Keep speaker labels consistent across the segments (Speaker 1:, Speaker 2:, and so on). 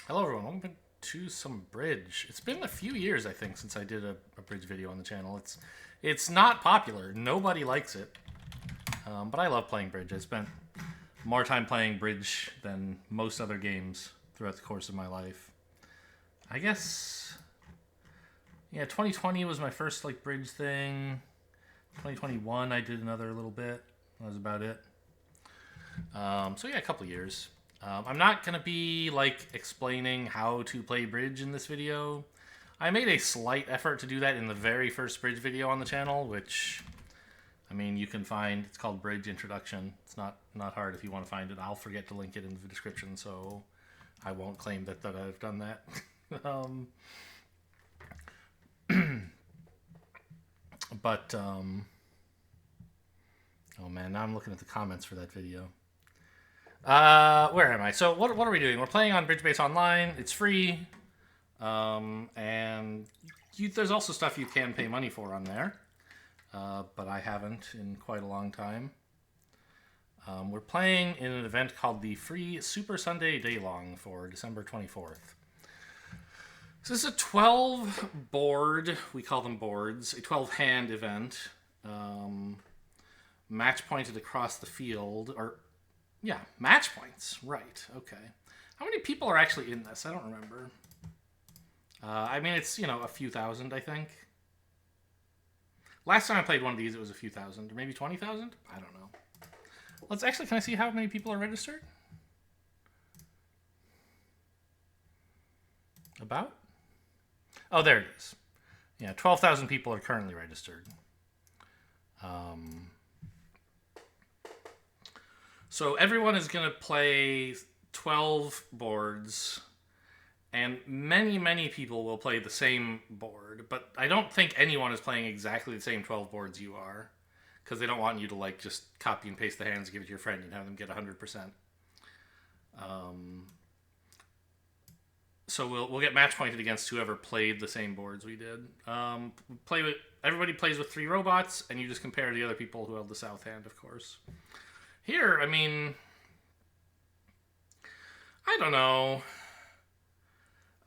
Speaker 1: Hello everyone, welcome to some bridge. It's been a few years, I think, since I did a bridge video on the channel. It's not popular. Nobody likes it. But I love playing bridge. I spent more time playing bridge than most other games throughout the course of my life. I guess, yeah, 2020 was my first like bridge thing. 2021 I did another little bit. That was about it. So yeah, a couple years. I'm not gonna be like explaining how to play bridge in this video. I made a slight effort to do that in the very first bridge video on the channel, which I mean you can find. It's called Bridge Introduction. It's not hard if you want to find it. I'll forget to link it in the description, so I won't claim that I've done that. um, but oh man, now I'm looking at the comments for that video. Where am I? So what are we doing? We're playing on Bridge Base Online. It's free, and there's also stuff you can pay money for on there, but I haven't in quite a long time. We're playing in an event called the Free Super Sunday Daylong for December 24th. So this is a 12 board, we call them boards, a 12 hand event, match pointed across the field, or yeah, match points. Right. Okay. How many people are actually in this? I don't remember. I mean, it's, a few thousand, I think. Last time I played one of these, it was a few thousand, or maybe 20,000? I don't know. Let's actually, can I see how many people are registered? About? Oh, there it is. Yeah, 12,000 people are currently registered. So everyone is going to play 12 boards, and many people will play the same board, but I don't think anyone is playing exactly the same 12 boards you are, because they don't want you to like just copy and paste the hands, give it to your friend, and have them get 100%. So we'll get match pointed against whoever played the same boards we did. Everybody plays with 3 robots, and you just compare the other people who held the south hand, of course. Here, I mean, I don't know.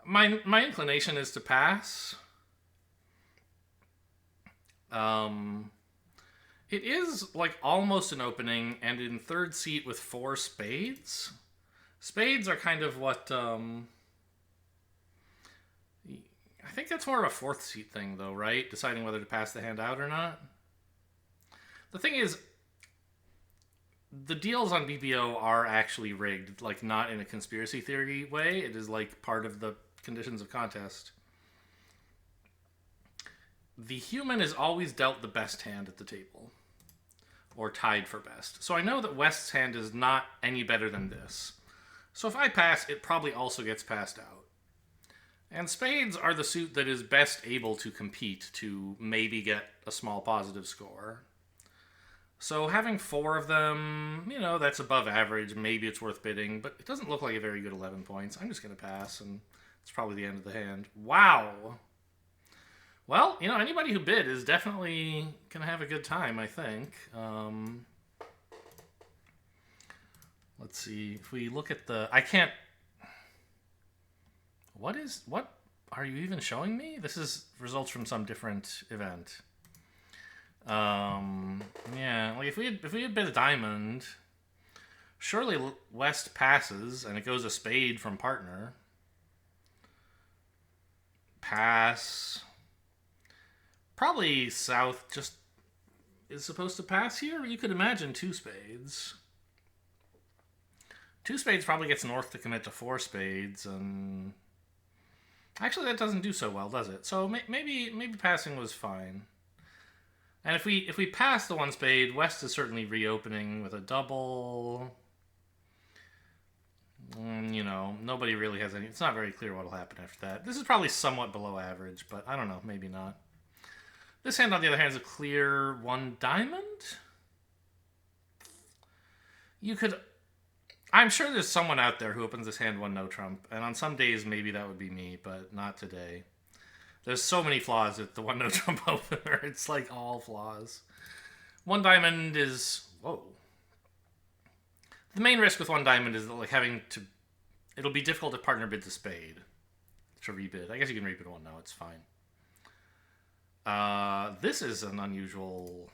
Speaker 1: My inclination is to pass. It is like almost an opening, and in third seat with 4 spades. Spades are kind of what I think that's more of a fourth seat thing, though, right? Deciding whether to pass the hand out or not. The thing is, the deals on BBO are actually rigged, like not in a conspiracy theory way. It is like part of the conditions of contest. The human is always dealt the best hand at the table, or tied for best. So I know that West's hand is not any better than this. So if I pass, it probably also gets passed out. And spades are the suit that is best able to compete to maybe get a small positive score. So having 4 of them, that's above average. Maybe it's worth bidding, but it doesn't look like a very good 11 points. I'm just going to pass, and it's probably the end of the hand. Wow. Well, anybody who bid is definitely going to have a good time, I think. Let's see. If we look at I can't... What are you even showing me? This is results from some different event. Yeah, like if we had bid a diamond, surely West passes and it goes a spade from partner. Pass. Probably South just is supposed to pass here. You could imagine 2 spades. 2 spades probably gets North to commit to 4 spades, and actually that doesn't do so well, does it? So maybe passing was fine. And if we pass the 1 spade, West is certainly reopening with a double. Nobody really has any... It's not very clear what will happen after that. This is probably somewhat below average, but I don't know, maybe not. This hand, on the other hand, is a clear 1 diamond. I'm sure there's someone out there who opens this hand 1 no trump, and on some days maybe that would be me, but not today. There's so many flaws at the 1 no trump opener. It's like all flaws. 1 diamond is... Whoa. The main risk with 1 diamond is like having to It'll be difficult if partner bids a spade to rebid. I guess you can rebid one now. It's fine. This is an unusual.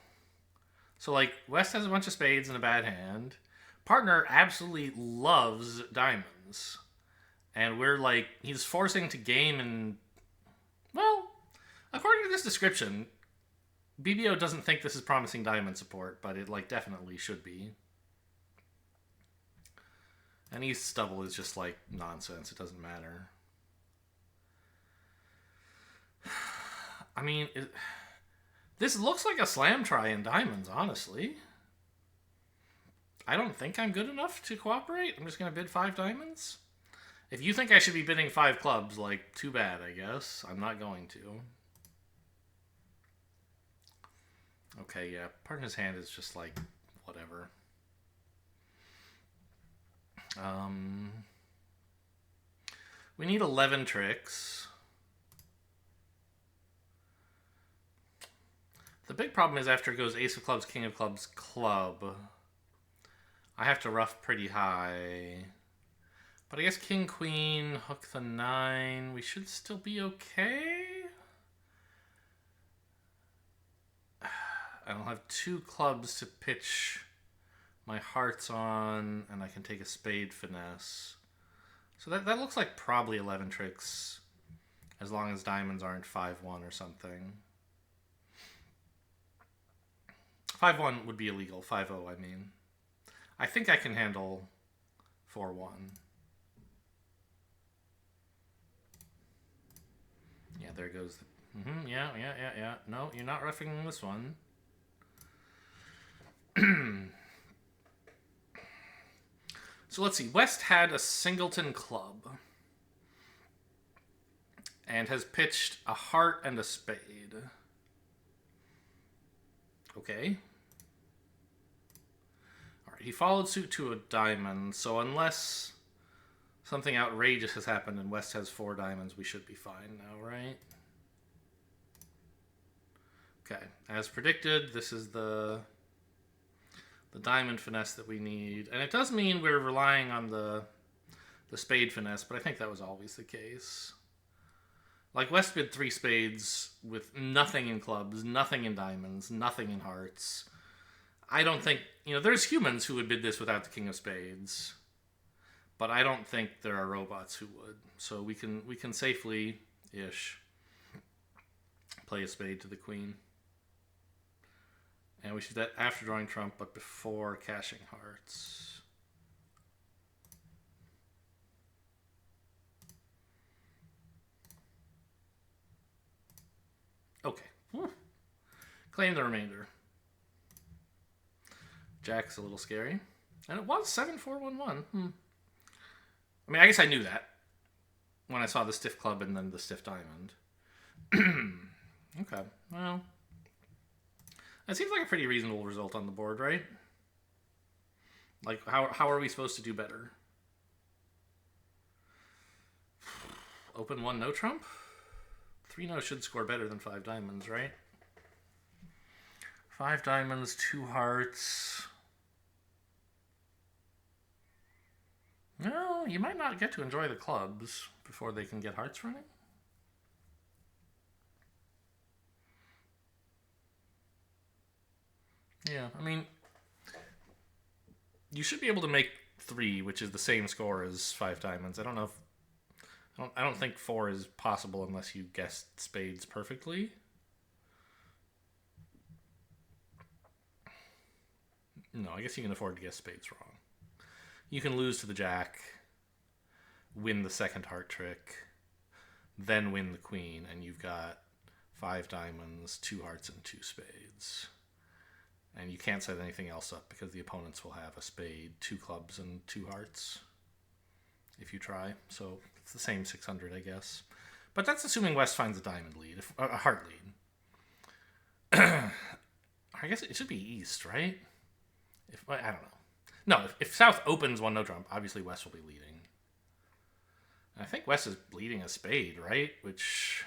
Speaker 1: So like West has a bunch of spades and a bad hand. Partner absolutely loves diamonds, and we're like he's forcing to game and well, according to this description, BBO doesn't think this is promising diamond support, but it like definitely should be. And East stubble is just like nonsense. It doesn't matter. I mean, this looks like a slam try in diamonds, honestly. I don't think I'm good enough to cooperate. I'm just going to bid 5 diamonds. If you think I should be bidding 5 clubs, like, too bad, I guess. I'm not going to. Okay, yeah. Partner's hand is just, like, whatever. We need 11 tricks. The big problem is after it goes ace of clubs, king of clubs, club, I have to rough pretty high. But I guess king, queen, hook the 9. We should still be okay. I'll have 2 clubs to pitch my hearts on, and I can take a spade finesse. So that looks like probably 11 tricks, as long as diamonds aren't 5-1 or something. 5-1 would be illegal. 5-0, I mean. I think I can handle 4-1. Yeah, there goes. Yeah. No, you're not roughing this one. So let's see. West had a singleton club and has pitched a heart and a spade. Okay. All right. He followed suit to a diamond. So unless something outrageous has happened and West has 4 diamonds, we should be fine now, right? Okay. As predicted, this is the diamond finesse that we need. And it does mean we're relying on the spade finesse, but I think that was always the case. Like, West bid 3 spades with nothing in clubs, nothing in diamonds, nothing in hearts. I don't think, there's humans who would bid this without the king of spades, but I don't think there are robots who would. So we can safely-ish play a spade to the queen. And we should do that after drawing trump, but before cashing hearts. Okay. Claim the remainder. Jack's a little scary. And it was 7-4-1-1. I mean, I guess I knew that when I saw the stiff club and then the stiff diamond. Okay, well, that seems like a pretty reasonable result on the board, right? Like, how are we supposed to do better? Open 1, no trump? 3 no should score better than 5 diamonds, right? 5 diamonds, 2 hearts. No, you might not get to enjoy the clubs before they can get hearts running. Yeah, I mean, you should be able to make 3, which is the same score as 5 diamonds. I don't think 4 is possible unless you guessed spades perfectly. No, I guess you can afford to guess spades wrong. You can lose to the jack, win the second heart trick, then win the queen, and you've got 5 diamonds, 2 hearts, and 2 spades. And you can't set anything else up because the opponents will have a spade, 2 clubs, and 2 hearts if you try. So it's the same 600, I guess. But that's assuming West finds a diamond lead, a heart lead. I guess it should be East, right? I don't know. No, if South opens 1 no trump, obviously West will be leading. And I think West is bleeding a spade, right? Which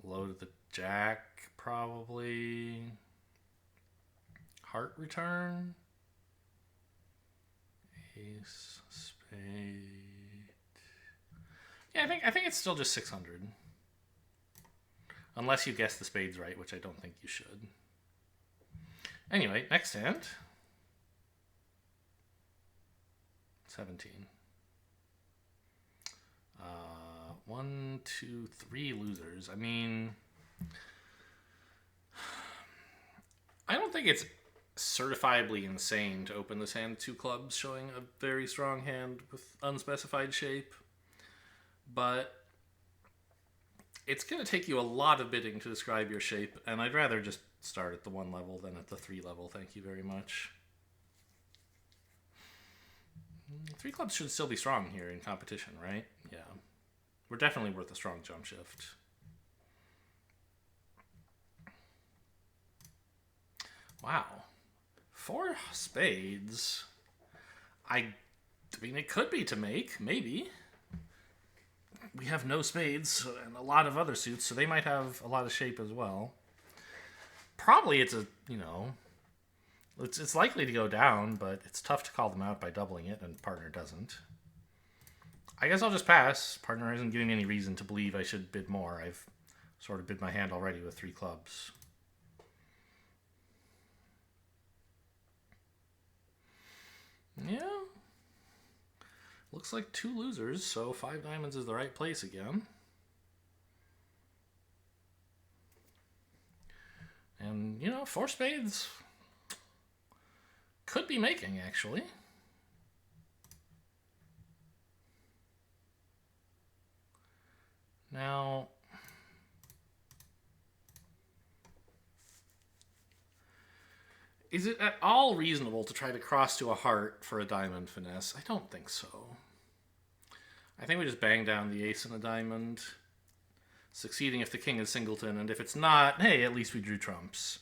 Speaker 1: loaded the jack, probably. Heart return. Ace, spade. Yeah, I think it's still just 600. Unless you guess the spades right, which I don't think you should. Anyway, next hand. 17. 1, 2, 3 losers. I mean, I don't think it's certifiably insane to open this hand with 2 clubs, showing a very strong hand with unspecified shape. But it's going to take you a lot of bidding to describe your shape, and I'd rather just start at the 1 level than at the 3 level. Thank you very much. 3 clubs should still be strong here in competition, right? Yeah. We're definitely worth a strong jump shift. Wow. 4 spades. I mean, it could be to make, maybe. We have no spades and a lot of other suits, so they might have a lot of shape as well. Probably it's a, you know, it's likely to go down, but it's tough to call them out by doubling it, and partner doesn't. I guess I'll just pass. Partner isn't giving me any reason to believe I should bid more. I've sort of bid my hand already with 3 clubs. Yeah. Looks like 2 losers, so 5 diamonds is the right place again. And, you know, 4 spades could be making, actually. Now, is it at all reasonable to try to cross to a heart for a diamond finesse? I don't think so. I think we just bang down the ace and a diamond, succeeding if the king is singleton, and if it's not, hey, at least we drew trumps.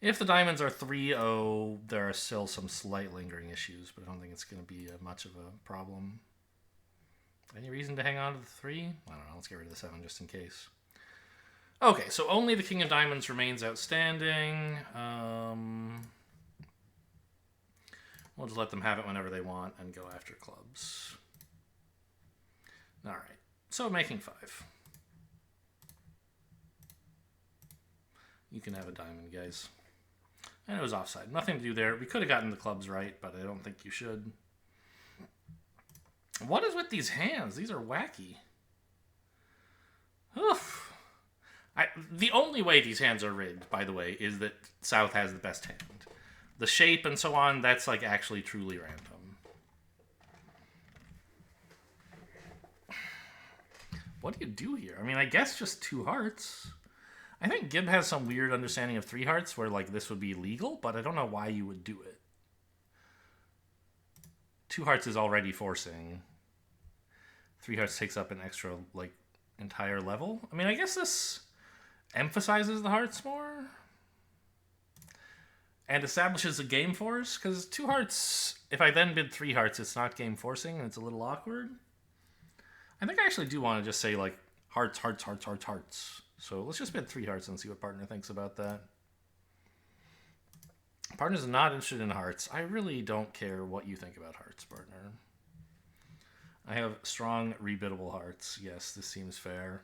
Speaker 1: If the diamonds are 3-0, there are still some slight lingering issues, but I don't think it's going to be much of a problem. Any reason to hang on to the 3? I don't know, let's get rid of the 7 just in case. Okay, so only the king of diamonds remains outstanding. We'll just let them have it whenever they want and go after clubs. All right, so making 5. You can have a diamond, guys. And it was offside. Nothing to do there. We could have gotten the clubs right, but I don't think you should. What is with these hands? These are wacky. Oof. The only way these hands are rigged, by the way, is that South has the best hand. The shape and so on, that's like actually truly random. What do you do here? I mean, I guess just 2 hearts. I think Gib has some weird understanding of 3 hearts where like this would be legal, but I don't know why you would do it. 2 hearts is already forcing. 3 hearts takes up an extra like entire level. I mean, I guess this emphasizes the hearts more and establishes a game force, because 2 hearts, if I then bid 3 hearts, it's not game forcing and it's a little awkward. I think I actually do want to just say like hearts, hearts, hearts, hearts, hearts. So let's just bid 3 hearts and see what partner thinks about that. Partner's not interested in hearts. I really don't care what you think about hearts, partner. I have strong rebiddable hearts. Yes, this seems fair.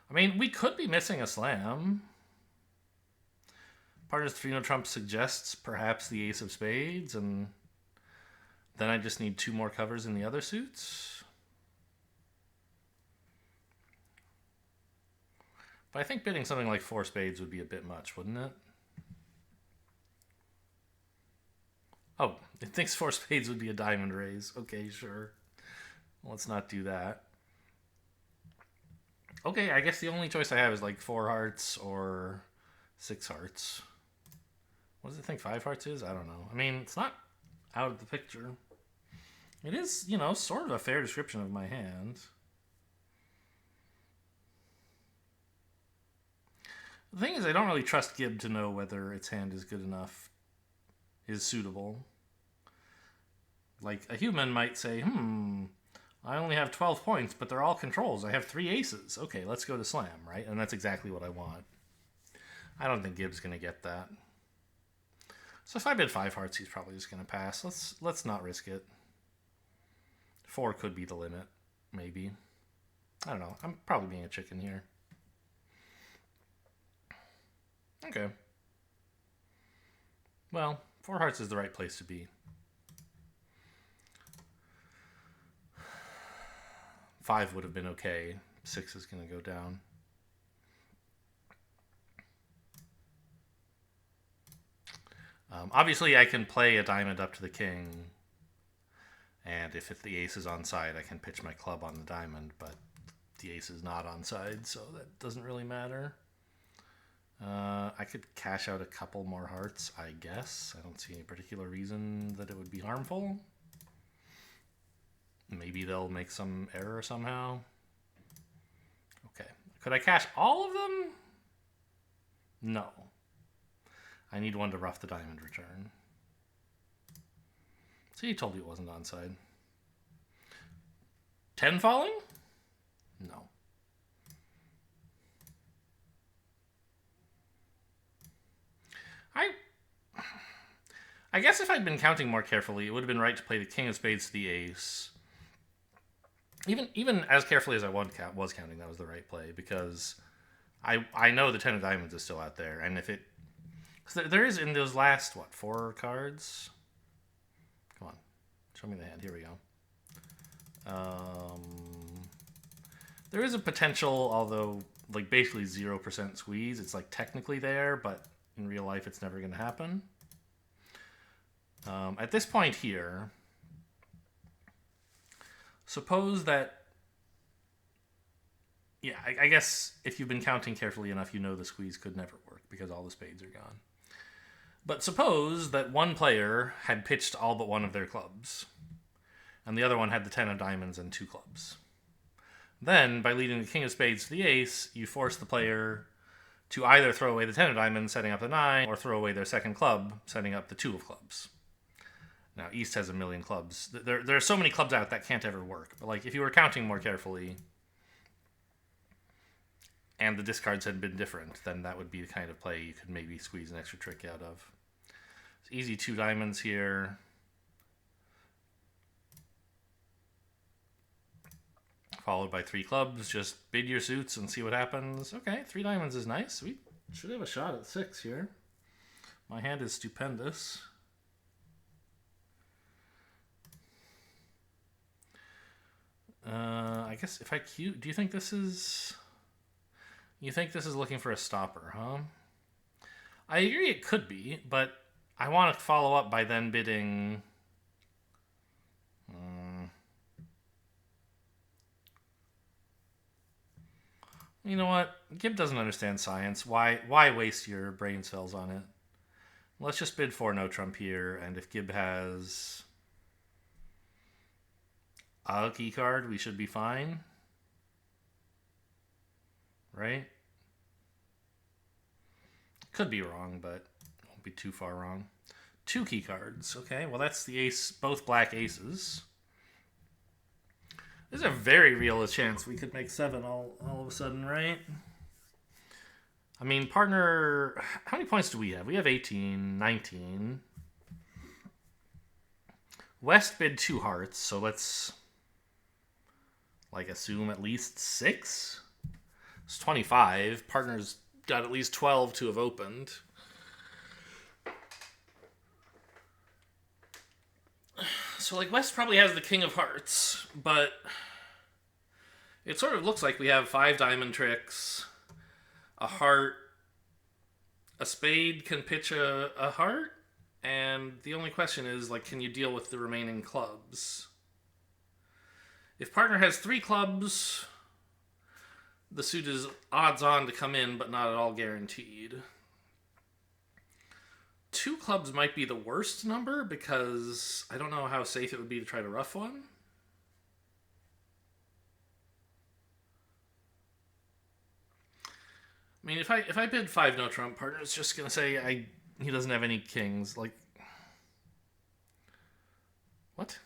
Speaker 1: I mean, we could be missing a slam. Partner's 3-no trump suggests perhaps the ace of spades, and then I just need 2 more covers in the other suits. But I think bidding something like 4 spades would be a bit much, wouldn't it? Oh, it thinks 4 spades would be a diamond raise. Okay, sure. Let's not do that. Okay, I guess the only choice I have is like 4 hearts or 6 hearts. What does it think 5 hearts is? I don't know. I mean, it's not out of the picture. It is, you know, sort of a fair description of my hand. The thing is, I don't really trust Gib to know whether its hand is good enough, is suitable. Like, a human might say, I only have 12 points, but they're all controls. I have 3 aces. Okay, let's go to slam, right? And that's exactly what I want. I don't think Gib's going to get that. So if I bid 5 hearts, he's probably just going to pass. Let's not risk it. 4 could be the limit, maybe. I don't know. I'm probably being a chicken here. Okay. Well, 4 hearts is the right place to be. 5 would have been okay. 6 is going to go down. Obviously, I can play a diamond up to the king. And if the ace is on side, I can pitch my club on the diamond. But the ace is not on side, so that doesn't really matter. I could cash out a couple more hearts, I guess. I don't see any particular reason that it would be harmful. Maybe they'll make some error somehow. Okay. Could I cash all of them? No. I need one to rough the diamond return. See, he told you it wasn't onside. 10 falling? No. I guess if I'd been counting more carefully, it would have been right to play the king of spades to the ace. Even as carefully as I was counting, that was the right play, because I know the 10 of diamonds is still out there, and if it... Because there is in those last, 4 cards? Come on. Show me the hand. Here we go. There is a potential, although, like, basically 0% squeeze. It's, like, technically there, but in real life it's never going to happen. At this point here, suppose that... Yeah, I guess if you've been counting carefully enough, you know the squeeze could never work because all the spades are gone. But suppose that one player had pitched all but one of their clubs, and the other one had the 10 of diamonds and 2 clubs. Then, by leading the king of spades to the ace, you force the player to either throw away the 10 of diamonds, setting up the 9, or throw away their second club, setting up the 2 of clubs. Now, East has a million clubs. There are so many clubs out that can't ever work. But, like, if you were counting more carefully and the discards had been different, then that would be the kind of play you could maybe squeeze an extra trick out of. It's easy 2 diamonds here. Followed by 3 clubs. Just bid your suits and see what happens. Okay, 3 diamonds is nice. We should have a shot at 6 here. My hand is stupendous. I guess if I queue... Do you think this is... You think this is looking for a stopper, huh? I agree it could be, but I want to follow up by then bidding... You know what? Gib doesn't understand science. Why waste your brain cells on it? Let's just bid for no trump here, and if Gib has a key card, we should be fine. Right? Could be wrong, but won't be too far wrong. 2 key cards. Okay, well that's the ace, both black aces. There's a very real chance we could make 7 all of a sudden, right? I mean, partner... How many points do we have? We have 18, 19. West bid 2 hearts, so let's... like, assume at least 6? It's 25. Partner's got at least 12 to have opened. So, like, West probably has the king of hearts, but it sort of looks like we have 5 diamond tricks, a heart, a spade can pitch a heart, and the only question is, like, can you deal with the remaining clubs? If partner has 3 clubs, the suit is odds on to come in, but not at all guaranteed. 2 clubs might be the worst number because I don't know how safe it would be to try to rough one. I mean, if I bid 5 no trump, partner's just gonna say he doesn't have any kings. Like, what?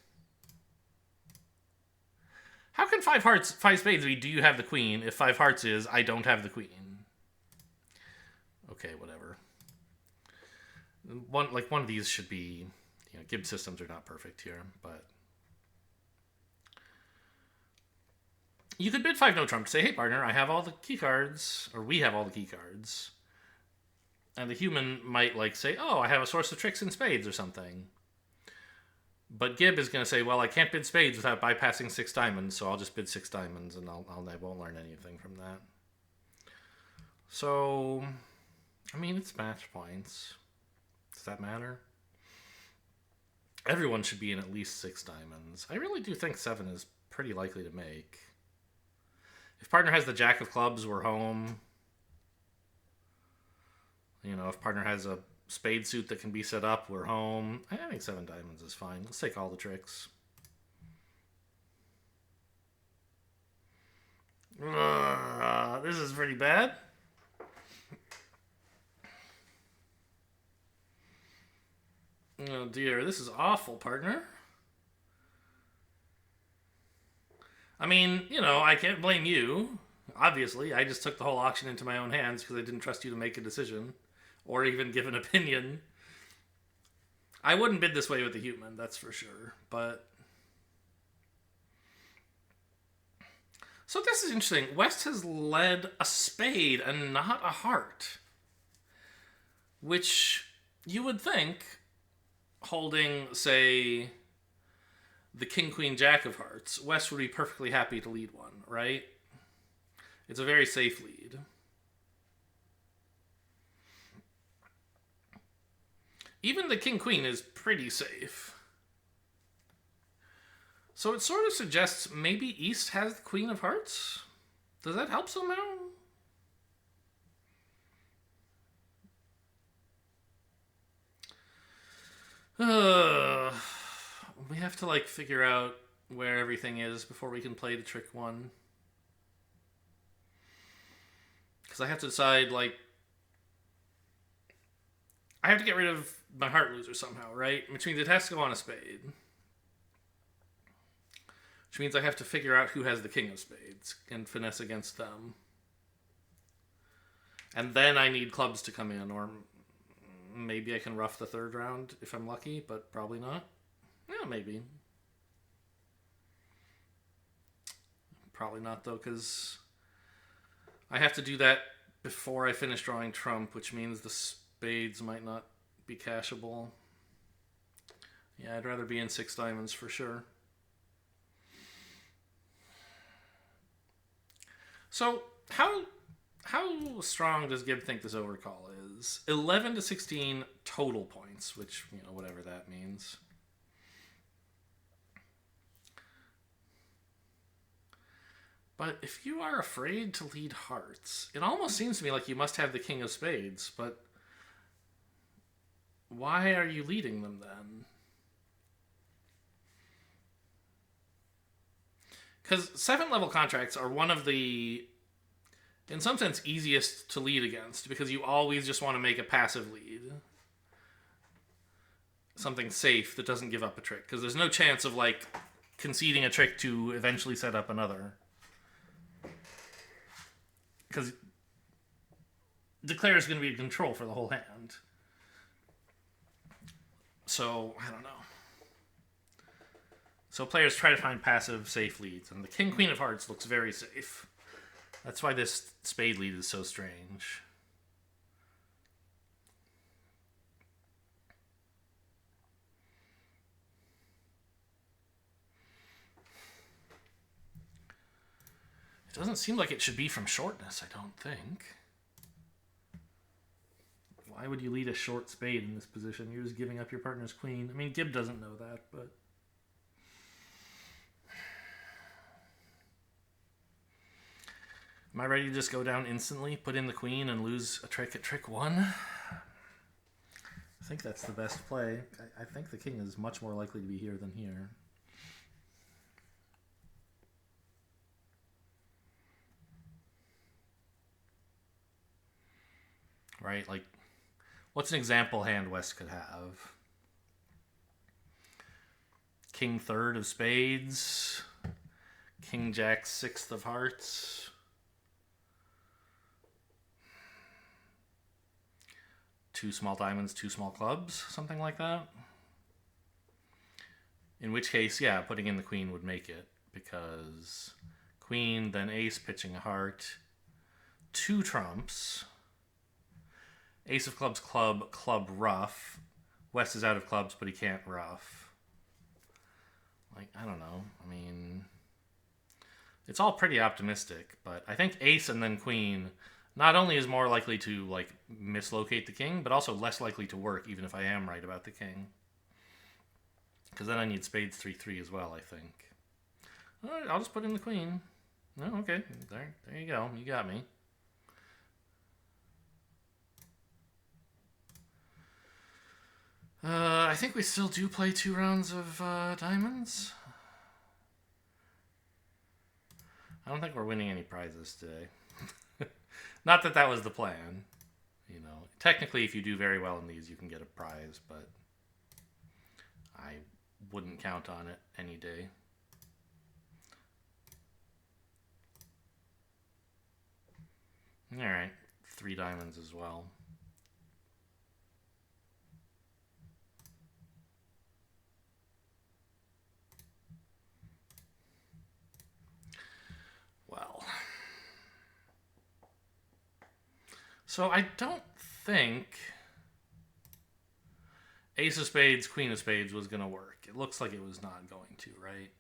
Speaker 1: How can 5 spades be, do you have the queen, if 5 hearts is, I don't have the queen? Okay, whatever. One of these should be, Gib systems are not perfect here, but You could bid 5 no trump to say, hey, partner, I have all the key cards, or we have all the key cards. And the human might, like, say, oh, I have a source of tricks in spades or something. But Gib is going to say, well, I can't bid spades without bypassing 6 diamonds, so I'll just bid 6 diamonds, and I won't learn anything from that. So, I mean, it's match points. Does that matter? Everyone should be in at least 6 diamonds. I really do think 7 is pretty likely to make. If partner has the jack of clubs, we're home. You know, if partner has a spade suit that can be set up, we're home. I think 7 diamonds is fine. Let's take all the tricks. This is pretty bad. Oh dear, this is awful, partner. I mean, you know, I can't blame you. Obviously, I just took the whole auction into my own hands because I didn't trust you to make a decision or even give an opinion. I wouldn't bid this way with the human, that's for sure. But so this is interesting. West has led a spade and not a heart, which you would think, holding, say, the king, queen, jack of hearts, West would be perfectly happy to lead one, right? It's a very safe lead. Even the king, queen is pretty safe. So it sort of suggests maybe East has the queen of hearts? Does that help somehow? We have to, like, figure out where everything is before we can play the trick one. Because I have to decide, like, I have to get rid of my heart loser somehow, right? Which means it has to go on a spade. Which means I have to figure out who has the king of spades and finesse against them. And then I need clubs to come in, or maybe I can rough the third round if I'm lucky, but probably not. Yeah, maybe. Probably not, though, because I have to do that before I finish drawing trump, which means the spades might not be cashable. Yeah, I'd rather be in 6 diamonds for sure. So, how strong does Gib think this overcall is? 11 to 16 total points, which, you know, whatever that means. But if you are afraid to lead hearts, it almost seems to me like you must have the king of spades, but why are you leading them then? Because 7 level contracts are one of the, in some sense, easiest to lead against, because you always just want to make a passive lead. Something safe that doesn't give up a trick, because there's no chance of, like, conceding a trick to eventually set up another. Because declare is going to be in control for the whole hand. So, I don't know. So players try to find passive, safe leads, and the king, queen of hearts looks very safe. That's why this spade lead is so strange. It doesn't seem like it should be from shortness, I don't think. Why would you lead a short spade in this position? You're just giving up your partner's queen. I mean, Gib doesn't know that, but... Am I ready to just go down instantly, put in the queen, and lose a trick at trick 1? I think that's the best play. I think the king is much more likely to be here than here. Right, like, what's an example hand West could have? King third of spades. King jack sixth of hearts. Two small diamonds, 2 small clubs, something like that. In which case, yeah, putting in the queen would make it, because queen, then ace, pitching a heart. 2 trumps. Ace of clubs, club, club, ruff. West is out of clubs, but he can't ruff. Like, I don't know. I mean, it's all pretty optimistic, but I think ace and then queen not only is more likely to, like, mislocate the king, but also less likely to work, even if I am right about the king. Because then I need spades 3-3 as well, I think. All right, I'll just put in the queen. No, okay. There you go. You got me. I think we still do play 2 rounds of diamonds. I don't think we're winning any prizes today. Not that that was the plan. You know, technically, if you do very well in these, you can get a prize, but I wouldn't count on it any day. All right, 3 diamonds as well. Well, so I don't think ace of spades, queen of spades was going to work. It looks like it was not going to, right?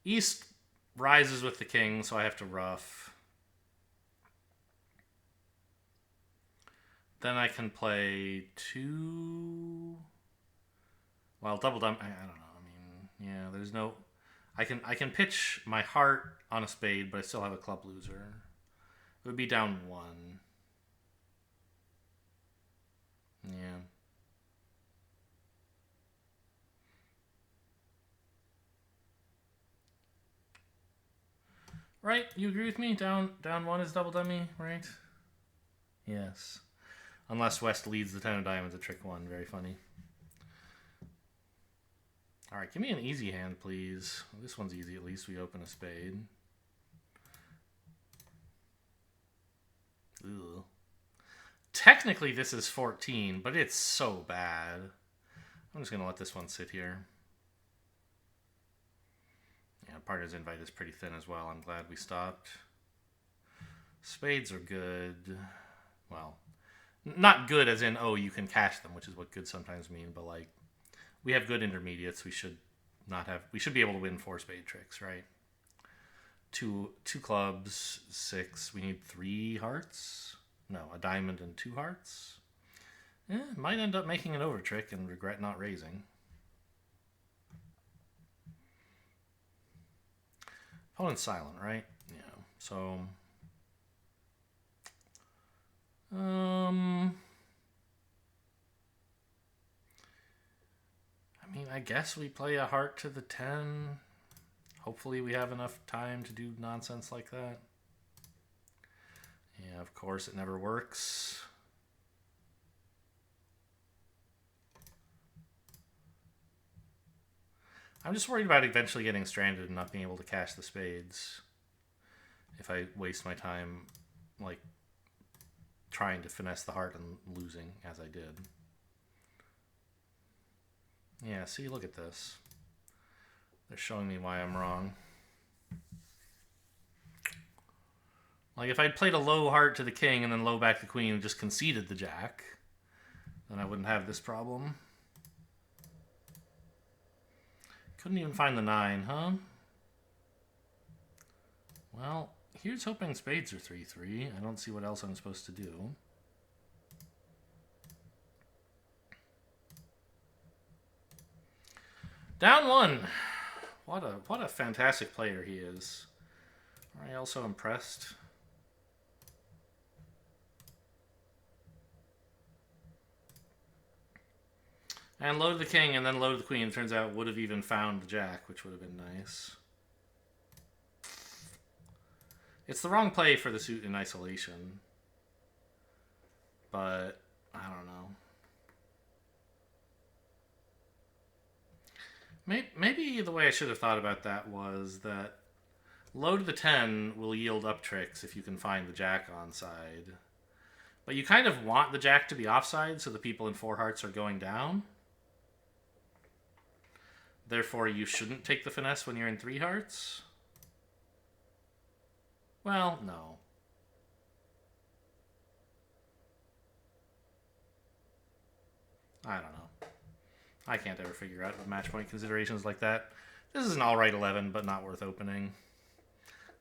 Speaker 1: East rises with the king, so I have to ruff. Then I can play 2. Well, double diamond. I don't know. I mean, yeah, there's no. I can pitch my heart on a spade, but I still have a club loser. It would be down 1. Yeah. Right? You agree with me? Down 1 is double dummy, right? Yes. Unless West leads the 10 of diamonds at trick 1. Very funny. All right, give me an easy hand, please. This one's easy. At least we open a spade. Ugh. Technically, this is 14, but it's so bad. I'm just going to let this one sit here. Yeah, partner's invite is pretty thin as well. I'm glad we stopped. Spades are good. Well, not good as in, oh, you can cash them, which is what good sometimes mean, but like, we have good intermediates. We should be able to win 4 spade tricks, right? Two clubs, 6. We need 3 hearts. No, a diamond and 2 hearts. Might end up making an over trick and regret not raising. Opponent's silent, right? Yeah. So, I mean, I guess we play a heart to the 10. Hopefully we have enough time to do nonsense like that. Yeah, of course it never works. I'm just worried about eventually getting stranded and not being able to cash the spades. If I waste my time, like, trying to finesse the heart and losing, as I did. Yeah, see, look at this. They're showing me why I'm wrong. Like, if I'd played a low heart to the king and then low back the queen and just conceded the jack, then I wouldn't have this problem. Couldn't even find the 9, huh? Well, here's hoping spades are 3-3. I don't see what else I'm supposed to do. Down 1. What a fantastic player he is. Are you also impressed? And load the king and then load the queen. Turns out would have even found the jack, which would have been nice. It's the wrong play for the suit in isolation. But, I don't know. Maybe the way I should have thought about that was that low to the 10 will yield up tricks if you can find the jack onside. But you kind of want the jack to be offside so the people in 4 hearts are going down. Therefore, you shouldn't take the finesse when you're in 3 hearts. Well, no. I don't know. I can't ever figure out match point considerations like that. This is an alright 11, but not worth opening.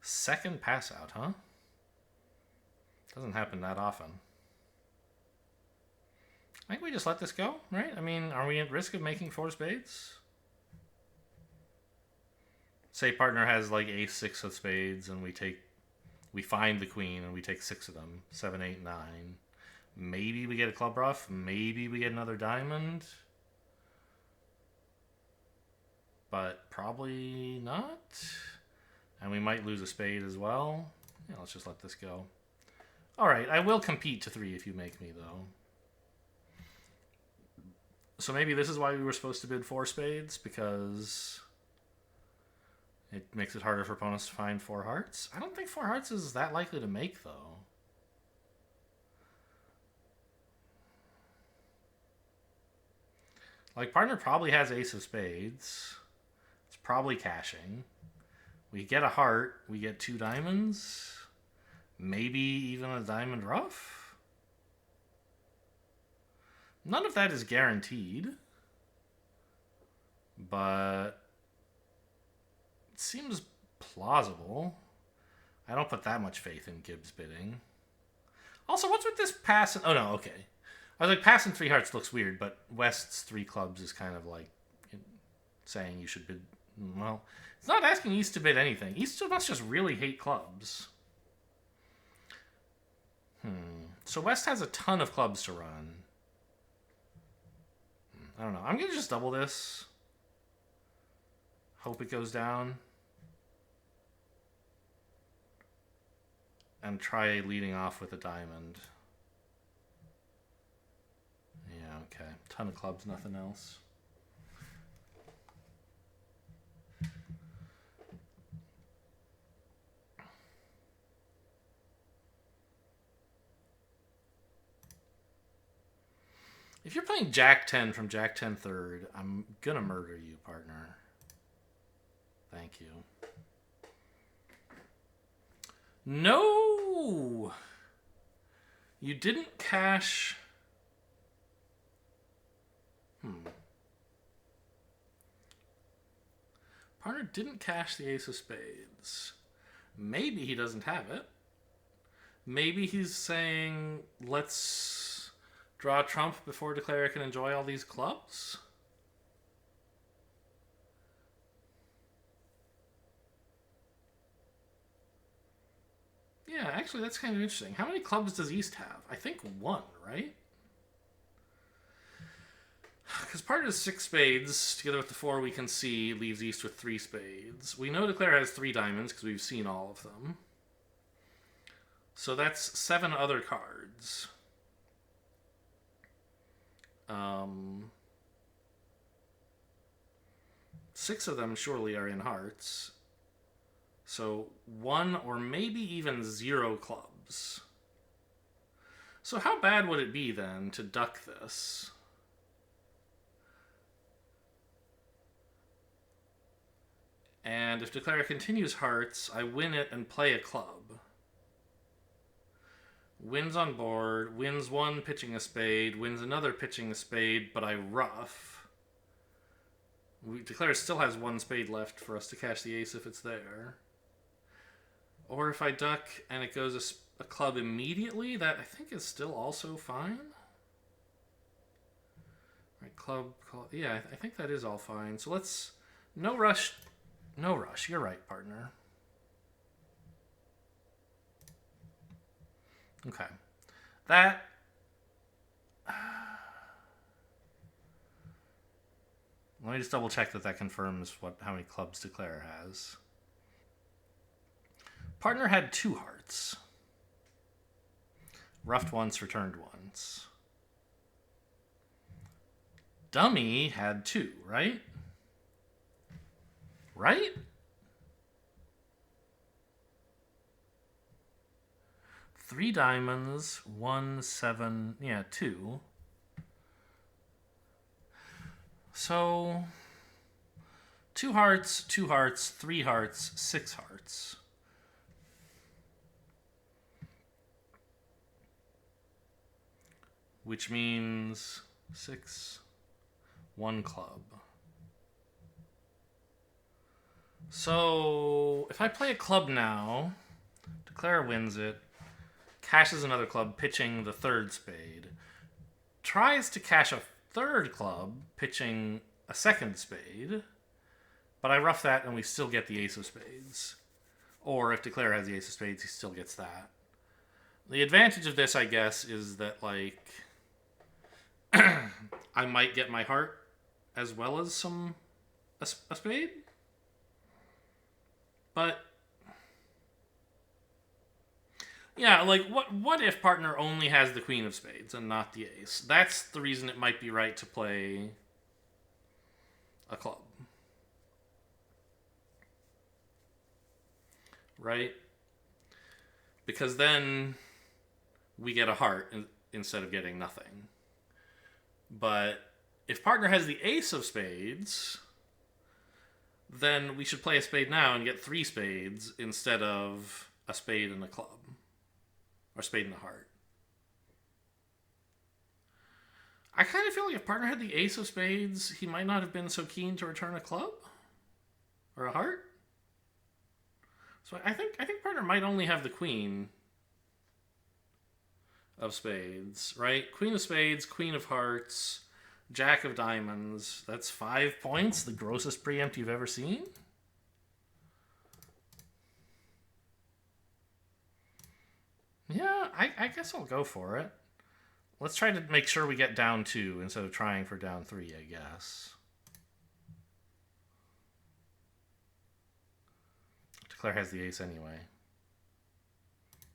Speaker 1: Second pass out, huh? Doesn't happen that often. I think we just let this go, right? I mean, are we at risk of making 4 spades? Say partner has like ace 6 of spades and we find the queen and we take 6 of them. 7, 8, 9. Maybe we get a club ruff. Maybe we get another diamond. But probably not. And we might lose a spade as well. Yeah, let's just let this go. Alright, I will compete to 3 if you make me, though. So maybe this is why we were supposed to bid 4 spades, because it makes it harder for opponents to find 4 hearts. I don't think 4 hearts is that likely to make, though. Like, partner probably has ace of spades. It's probably cashing. We get a heart. We get 2 diamonds. Maybe even a diamond ruff. None of that is guaranteed. But it seems plausible. I don't put that much faith in Gibbs bidding. Also, what's with this pass? Oh, no, okay. I was like, passing 3 hearts looks weird, but West's 3 clubs is kind of like saying you should bid. Well, it's not asking East to bid anything. East must just really hate clubs. So West has a ton of clubs to run. I don't know. I'm going to just double this. Hope it goes down. And try leading off with a diamond. Yeah, okay. Ton of clubs, nothing else. If you're playing Jack 10 from Jack 10 third, I'm gonna murder you, partner. Thank you. No! You didn't cash... Partner didn't cash the ace of spades. Maybe he doesn't have it. Maybe he's saying, let's draw trump before declare I can enjoy all these clubs. Yeah, actually, that's kind of interesting. How many clubs does East have? I think 1, right? Because partner has 6 spades, together with the 4 we can see, leaves East with 3 spades. We know declare has 3 diamonds, because we've seen all of them. So that's 7 other cards. 6 of them surely are in hearts. So 1 or maybe even 0 clubs. So how bad would it be then to duck this? And if declare continues hearts, I win it and play a club. Wins on board, wins 1 pitching a spade, wins another pitching a spade, but I ruff. Declare still has 1 spade left for us to cash the ace if it's there. Or if I duck and it goes a club immediately, that I think is still also fine. Right, club, yeah, I think that is all fine. So let's, no rush, no rush. You're right, partner. Okay. That... Let me just double check that confirms how many clubs declare has. Partner had 2 hearts. Ruffed once, returned once. Dummy had 2, right? Right? Three diamonds, 1, 7, yeah, 2. So 2 hearts, 2 hearts, 3 hearts, 6 hearts. which means 6, 1 club. So if I play a club now, Declare wins it, cashes another club, pitching the 3rd spade, tries to cash a 3rd club, pitching a 2nd spade, but I ruff that and we still get the ace of spades. Or if Declare has the ace of spades, he still gets that. The advantage of this, I guess, is that, like, I might get my heart as well as a spade. But yeah, like, what if partner only has the queen of spades and not the ace? That's the reason it might be right to play a club. Right? Because then we get a heart instead of getting nothing. But if partner has the ace of spades, then we should play a spade now and get 3 spades instead of a spade and a club. Or spade and a heart. I kind of feel like if partner had the ace of spades, he might not have been so keen to return a club or a heart. So I think partner might only have the queen of spades, right? Queen of spades, queen of hearts, jack of diamonds. That's 5 points, the grossest preempt you've ever seen. Yeah, I guess I'll go for it. Let's try to make sure we get down 2 instead of trying for down 3, I guess. Declare has the ace anyway.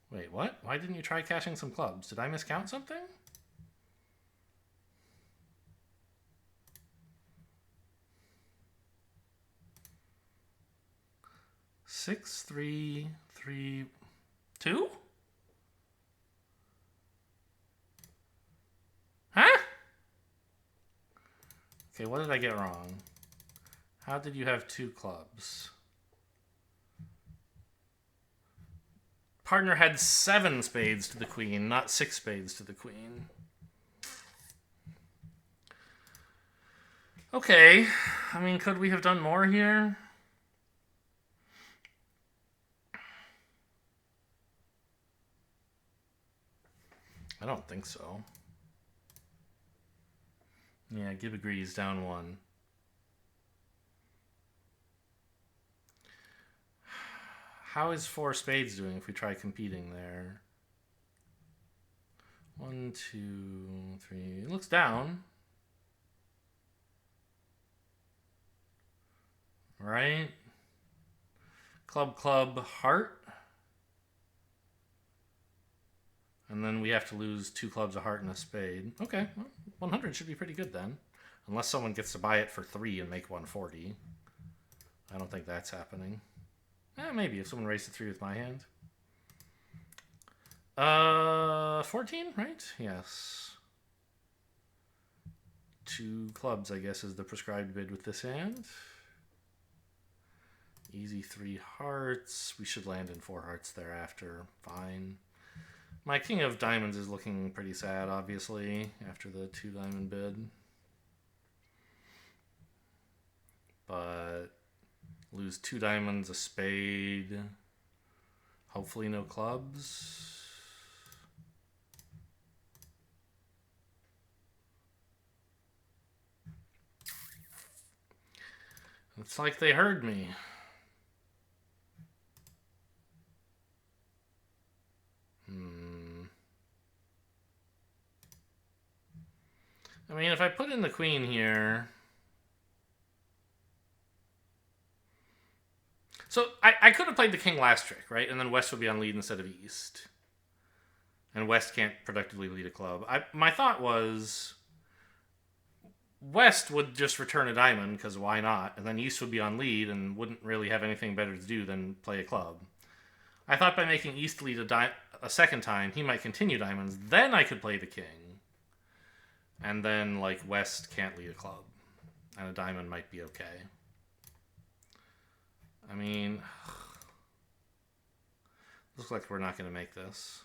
Speaker 1: Wait, what? Why didn't you try cashing some clubs? Did I miscount something? Six, 3, 3, 2? Huh? Okay, what did I get wrong? How did you have 2 clubs? Partner had 7 spades to the queen, not 6 spades to the queen. Okay, I mean, could we have done more here? I don't think so. Yeah, Gib agrees, down 1. How is 4 spades doing if we try competing there? 1, 2, 3. It looks down. Right? Club, club, heart. And then we have to lose 2 clubs, a heart, and a spade. Okay, well, 100 should be pretty good then. Unless someone gets to buy it for 3 and make 140. I don't think that's happening. Maybe if someone raised a 3 with my hand. 14, right? Yes. 2 clubs, I guess, is the prescribed bid with this hand. Easy 3 hearts. We should land in 4 hearts thereafter. Fine. My king of diamonds is looking pretty sad, obviously, after the 2 diamond bid. But lose 2 diamonds, a spade. Hopefully no clubs. It's like they heard me. I mean, if I put in the queen here... So I could have played the king last trick, right? And then West would be on lead instead of East. And West can't productively lead a club. My thought was West would just return a diamond, because why not? And then East would be on lead and wouldn't really have anything better to do than play a club. I thought by making East lead a second time, he might continue diamonds. Then I could play the king. And then, like, West can't lead a club. And a diamond might be okay. I mean, looks like we're not going to make this.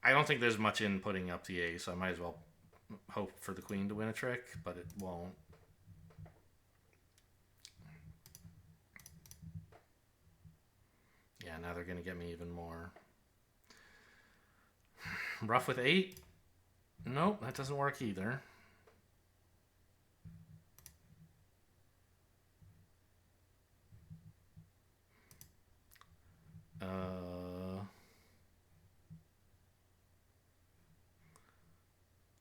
Speaker 1: I don't think there's much in putting up the ace, so I might as well hope for the queen to win a trick, but it won't. Yeah, now they're going to get me even more. Ruff with 8? Nope, that doesn't work either.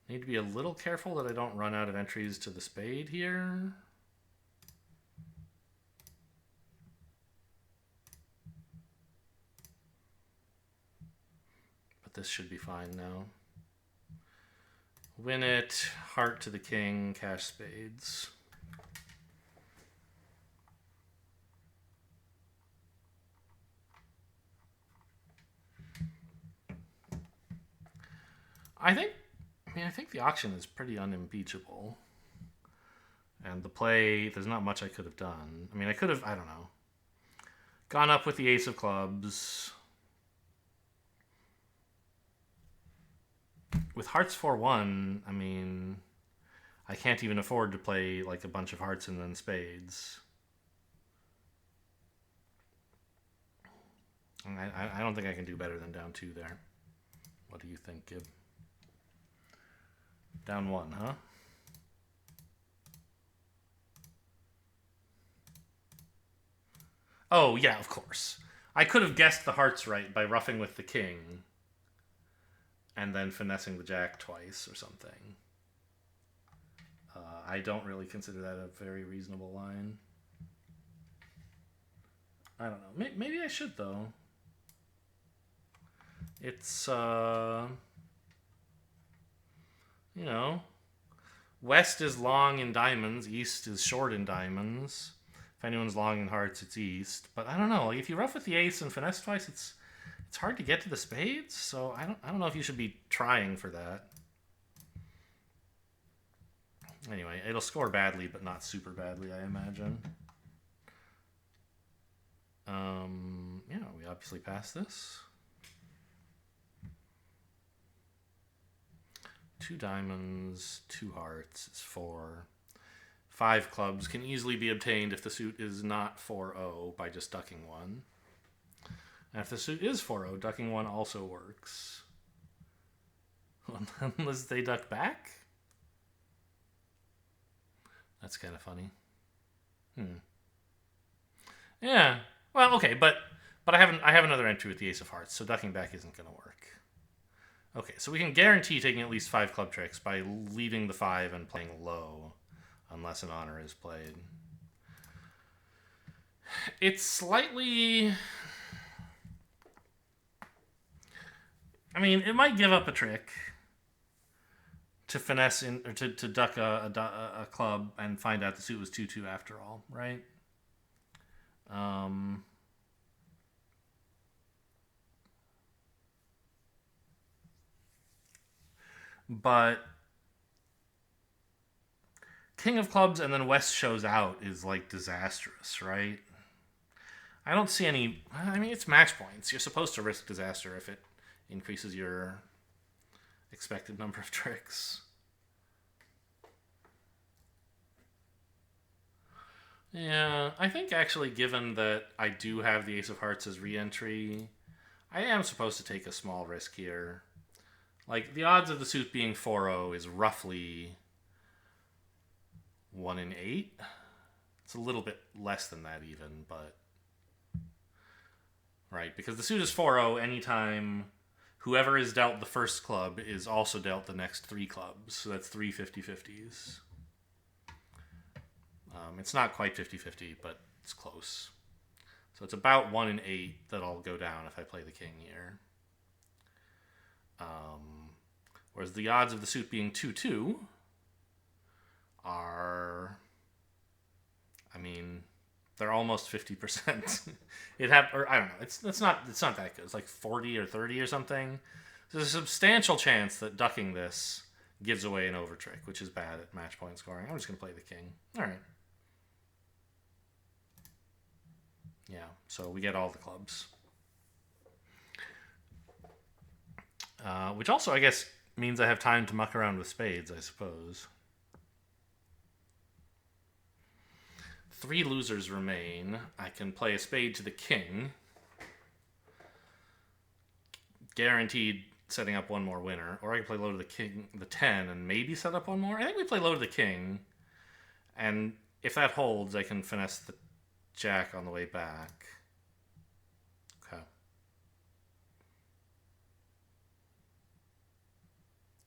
Speaker 1: Need to be a little careful that I don't run out of entries to the spade here. But this should be fine now. Win it, heart to the king, cash spades. I think the auction is pretty unimpeachable. And the play, there's not much I could have done. I mean, I could have, I don't know, gone up with the ace of clubs. With hearts 4-1, I mean, I can't even afford to play like a bunch of hearts and then spades. I don't think I can do better than down 2 there. What do you think, Gib? Down 1, huh? Oh, yeah, of course. I could have guessed the hearts right by ruffing with the king and then finessing the jack twice or something. I don't really consider that a very reasonable line. I don't know. Maybe I should, though. It's, you know, west is long in diamonds, east is short in diamonds. If anyone's long in hearts, it's east. But I don't know. Like, if you ruff with the ace and finesse twice, it's hard to get to the spades. So I don't know if you should be trying for that. Anyway, it'll score badly, but not super badly, I imagine. Yeah, we obviously pass this. 2 diamonds, 2 hearts is 4. 5 clubs can easily be obtained if the suit is not 4-0 by just ducking 1. And if the suit is 4-0, ducking 1 also works. Unless they duck back? That's kind of funny. Yeah. Well, okay, but I have another entry with the ace of hearts, so ducking back isn't going to work. Okay, so we can guarantee taking at least 5 club tricks by leaving the 5 and playing low, unless an honor is played. It's slightly... I mean, it might give up a trick to finesse in, or to duck a club and find out the suit was 2-2 after all, right? But king of clubs and then West shows out is like disastrous, right? I don't see any... I mean, it's match points. You're supposed to risk disaster if it increases your expected number of tricks. Yeah, I think actually given that I do have the ace of hearts as re-entry, I am supposed to take a small risk here. Like, the odds of the suit being 4-0 is roughly 1 in 8. It's a little bit less than that even, but... Right, because the suit is 4-0 anytime whoever is dealt the first club is also dealt the next 3 clubs. So that's 3 50-50s. It's not quite 50-50, but it's close. So it's about 1 in 8 that I'll go down if I play the king here. Whereas the odds of the suit being 2-2 are, I mean, they're almost 50%. Or I don't know. It's not that good. It's like 40 or 30 or something. So there's a substantial chance that ducking this gives away an over trick, which is bad at match point scoring. I'm just gonna play the king. All right. Yeah. So we get all the clubs. Which also, I guess, means I have time to muck around with spades, I suppose. 3 losers remain. I can play a spade to the king. Guaranteed setting up one more winner. Or I can play low to the king, the 10, and maybe set up one more. I think we play low to the king. And if that holds, I can finesse the jack on the way back. Okay.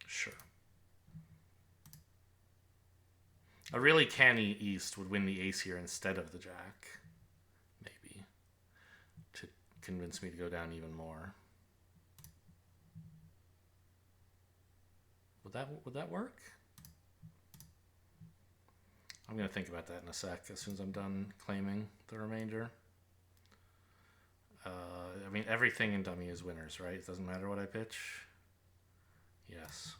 Speaker 1: Sure. A really canny East would win the ace here instead of the jack. Maybe. To convince me to go down even more. Would that work? I'm going to think about that in a sec as soon as I'm done claiming the remainder. I mean, everything in dummy is winners, right? It doesn't matter what I pitch. Yes.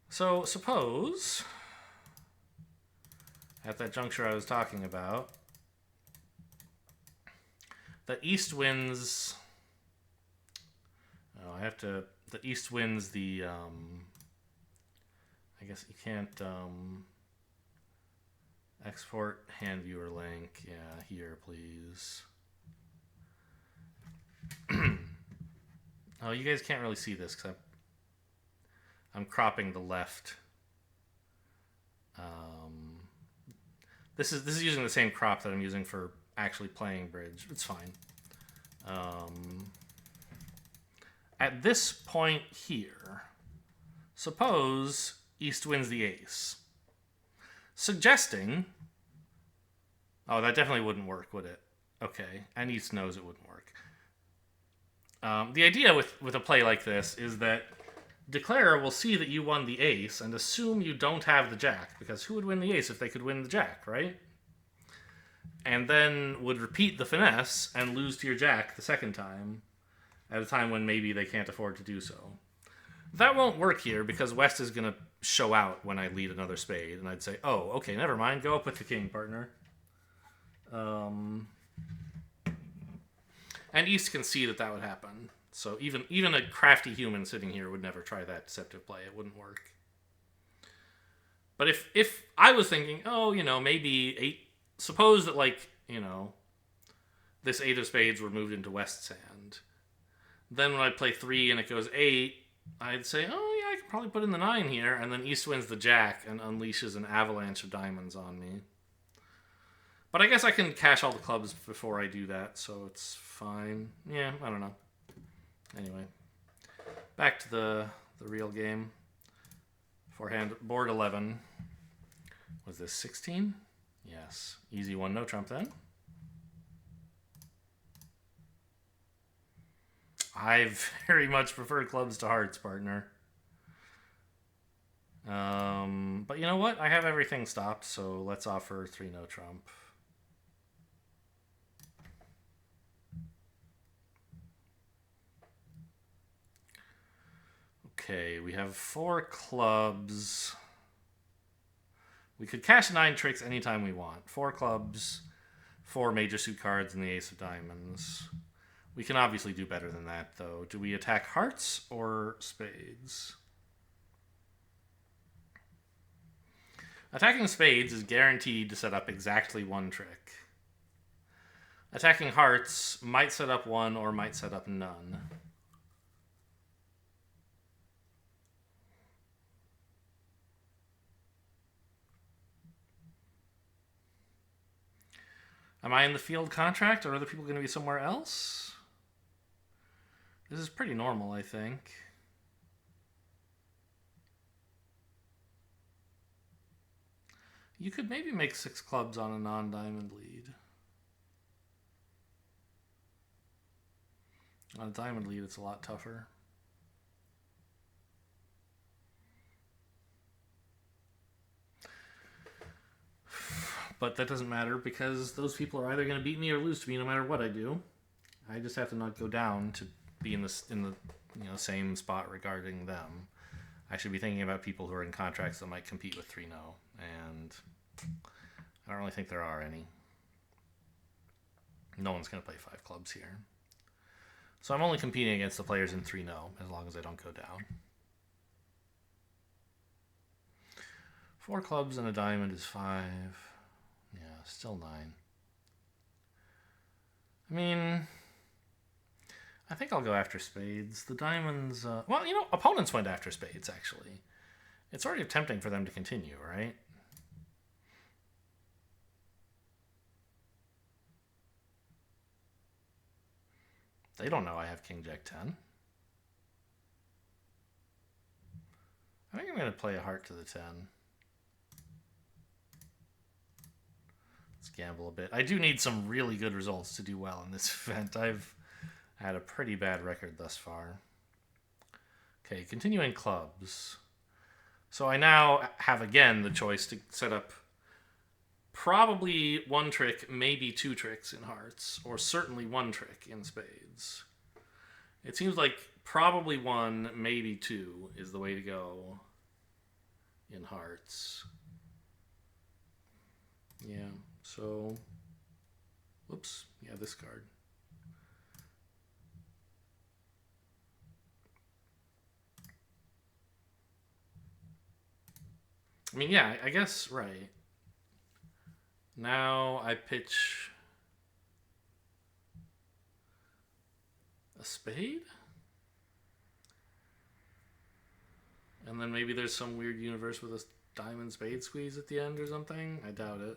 Speaker 1: So suppose at that juncture I was talking about that East wins. Oh, I have to. That East wins the. I guess you can't export hand viewer link. Yeah, here, please. Oh, you guys can't really see this because I'm cropping the left. This is using the same crop that I'm using for actually playing bridge. It's fine. At this point here, suppose East wins the ace. Suggesting... Oh, that definitely wouldn't work, would it? Okay, and East knows it wouldn't work. The idea with a play like this is that declarer will see that you won the ace and assume you don't have the jack, because who would win the ace if they could win the jack, right? And then would repeat the finesse and lose to your jack the second time, at a time when maybe they can't afford to do so. That won't work here because West is going to show out when I lead another spade, and I'd say, oh, okay, never mind, go up with the king, partner. And East can see that would happen. So even a crafty human sitting here would never try that deceptive play. It wouldn't work. But if I was thinking, oh, maybe 8... Suppose that, this 8 of spades were moved into West's hand. Then when I play 3 and it goes 8, I'd say, oh, yeah, I could probably put in the 9 here. And then East wins the jack and unleashes an avalanche of diamonds on me. But I guess I can cash all the clubs before I do that, so it's fine. Yeah, I don't know. Anyway, back to the real game. Forehand, board 11. Was this 16? Yes. Easy one, no trump then. I very much prefer clubs to hearts, partner. But you know what? I have everything stopped, so let's offer 3 no trump. Okay, we have 4 clubs. We could cash 9 tricks anytime we want. 4 clubs, 4 major suit cards, and the ace of diamonds. We can obviously do better than that, though. Do we attack hearts or spades? Attacking spades is guaranteed to set up exactly 1 trick. Attacking hearts might set up 1 or might set up none. Am I in the field contract, or are other people going to be somewhere else? This is pretty normal, I think. You could maybe make 6 clubs on a non-diamond lead. On a diamond lead, it's a lot tougher. But that doesn't matter because those people are either going to beat me or lose to me no matter what I do. I just have to not go down to be in the same spot regarding them. I should be thinking about people who are in contracts that might compete with 3-0, and I don't really think there are any. No one's going to play 5 clubs here. So I'm only competing against the players in 3-0, as long as I don't go down. 4 clubs and a diamond is 5. Yeah, still 9. I mean, I think I'll go after spades. The diamonds, well, you know, opponents went after spades, actually. It's already tempting for them to continue, right? They don't know I have King Jack 10. I think I'm going to play a heart to the 10. Let's gamble a bit. I do need some really good results to do well in this event. I've had a pretty bad record thus far. Okay, continuing clubs. So I now have, again, the choice to set up probably 1 trick, maybe 2 tricks in hearts, or certainly 1 trick in spades. It seems like probably 1, maybe 2 is the way to go in hearts. Yeah, so, whoops, yeah, this card. I mean, yeah, I guess, right. Now I pitch a spade? And then maybe there's some weird universe with a diamond spade squeeze at the end or something? I doubt it.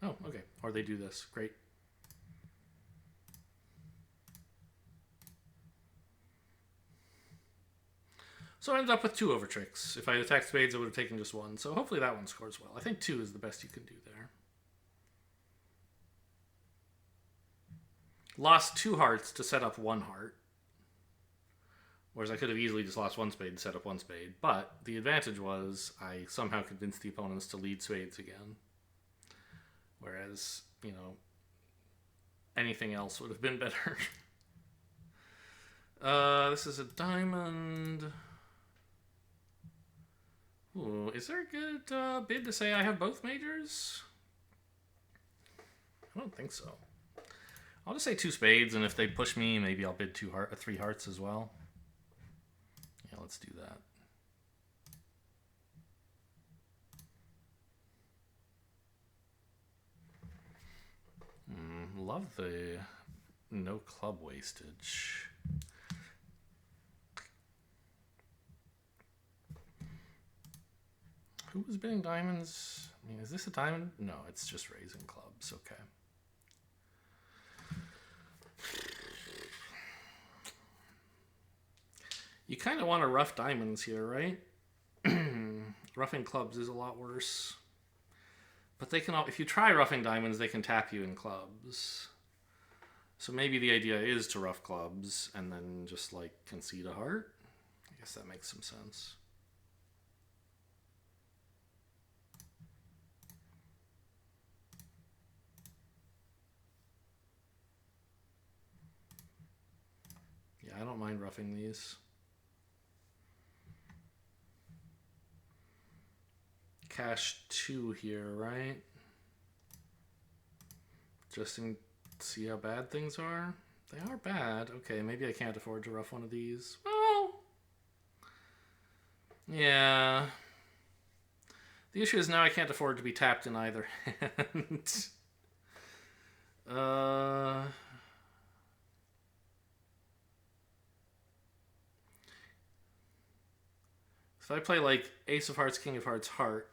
Speaker 1: Oh, okay. Or they do this. Great. So I ended up with 2 over tricks. If I had attacked spades, I would have taken just 1. So hopefully that one scores well. I think 2 is the best you can do there. Lost 2 hearts to set up 1 heart. Whereas I could have easily just lost 1 spade and set up 1 spade. But the advantage was I somehow convinced the opponents to lead spades again. Whereas, you know, anything else would have been better. This is a diamond. Ooh, is there a good bid to say I have both majors? I don't think so. I'll just say 2 spades, and if they push me, maybe I'll bid 3 hearts as well. Yeah, let's do that. Love the no club wastage. Who was bidding diamonds? I mean, is this a diamond? No, it's just raising clubs. Okay. You kind of want to rough diamonds here, right? Roughing clubs is a lot worse. But they can, if you try roughing diamonds, they can tap you in clubs. So maybe the idea is to rough clubs and then just like concede a heart. I guess that makes some sense. Yeah, I don't mind roughing these. Cash 2 here, right? Just to see how bad things are. They are bad. Okay, maybe I can't afford to rough one of these. Well, yeah. The issue is now I can't afford to be tapped in either hand. If I play like Ace of Hearts, King of Hearts, Heart,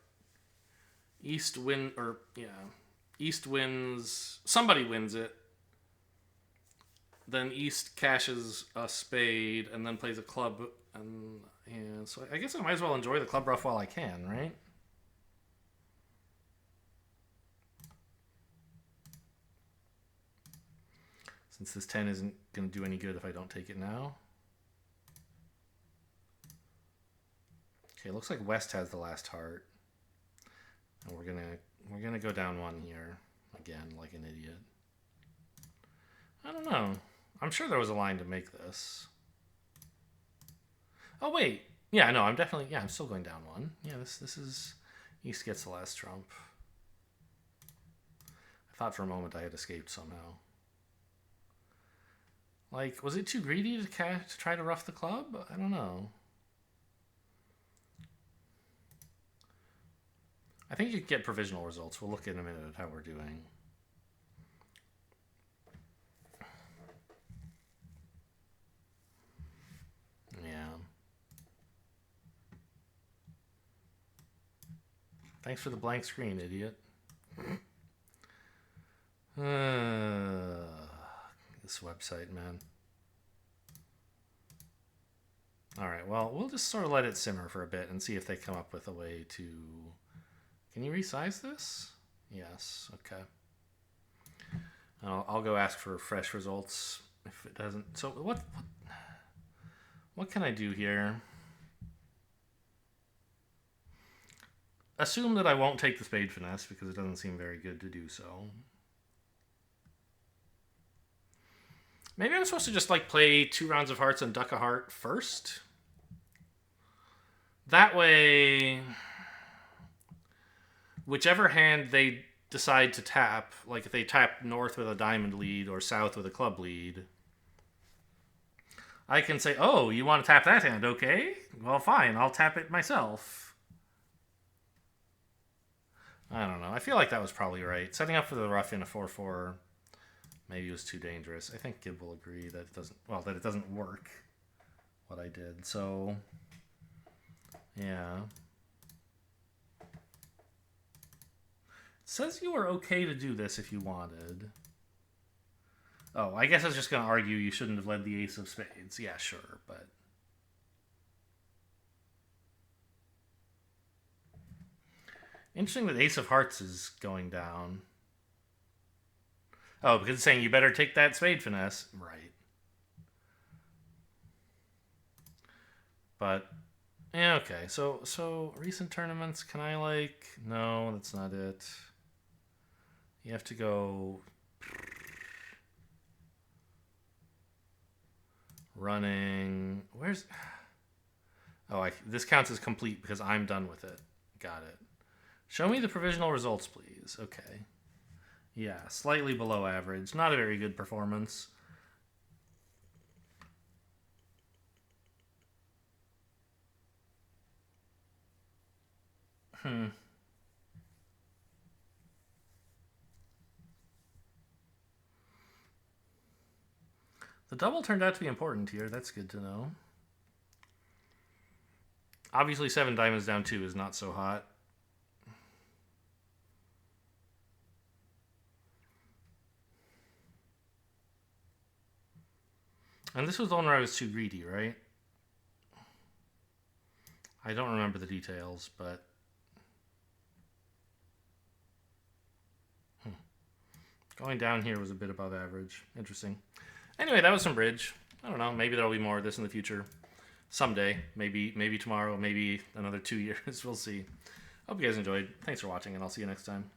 Speaker 1: East win, or yeah, East wins, somebody wins it. Then East cashes a spade and then plays a club, and yeah, so I guess I might as well enjoy the club rough while I can, right? Since this 10 isn't going to do any good if I don't take it now. Okay, looks like West has the last heart. And we're gonna go down 1 here. Again, like an idiot. I don't know. I'm sure there was a line to make this. Oh wait. Yeah, no, I'm still going down 1. Yeah, this is East gets the last trump. thought for a moment I had escaped somehow. Like, was it too greedy to try to rough the club? I don't know. I think you could get provisional results. We'll look in a minute at how we're doing. Yeah. Thanks for the blank screen, idiot. This website, man. Alright, well, we'll just sort of let it simmer for a bit and see if they come up with a way to... Can you resize this? Yes, okay. I'll go ask for fresh results if it doesn't. So what can I do here? Assume that I won't take the spade finesse because it doesn't seem very good to do so. Maybe I'm supposed to just like play 2 rounds of hearts and duck a heart first. That way, whichever hand they decide to tap, like if they tap north with a diamond lead or south with a club lead, I can say, oh, you want to tap that hand, okay? Well, fine, I'll tap it myself. I don't know. I feel like that was probably right. Setting up for the rough in a 4-4 maybe was too dangerous. I think Gib will agree that it doesn't work what I did. So, yeah. It says you were okay to do this if you wanted. Oh, I guess I was just going to argue you shouldn't have led the ace of spades. Yeah, sure, but... Interesting that ace of hearts is going down. Oh, because it's saying you better take that spade finesse. Right. But, yeah, okay. So recent tournaments, can I like... No, that's not it. You have to go... Running... Where's... Oh, this counts as complete because I'm done with it. Got it. Show me the provisional results, please. Okay. Yeah, slightly below average. Not a very good performance. The double turned out to be important here. That's good to know. Obviously, 7 diamonds down 2 is not so hot. And this was the one where I was too greedy, right? I don't remember the details, but... Going down here was a bit above average. Interesting. Anyway, that was some bridge. I don't know. Maybe there'll be more of this in the future. Someday. Maybe tomorrow. Maybe another 2 years. We'll see. Hope you guys enjoyed. Thanks for watching, and I'll see you next time.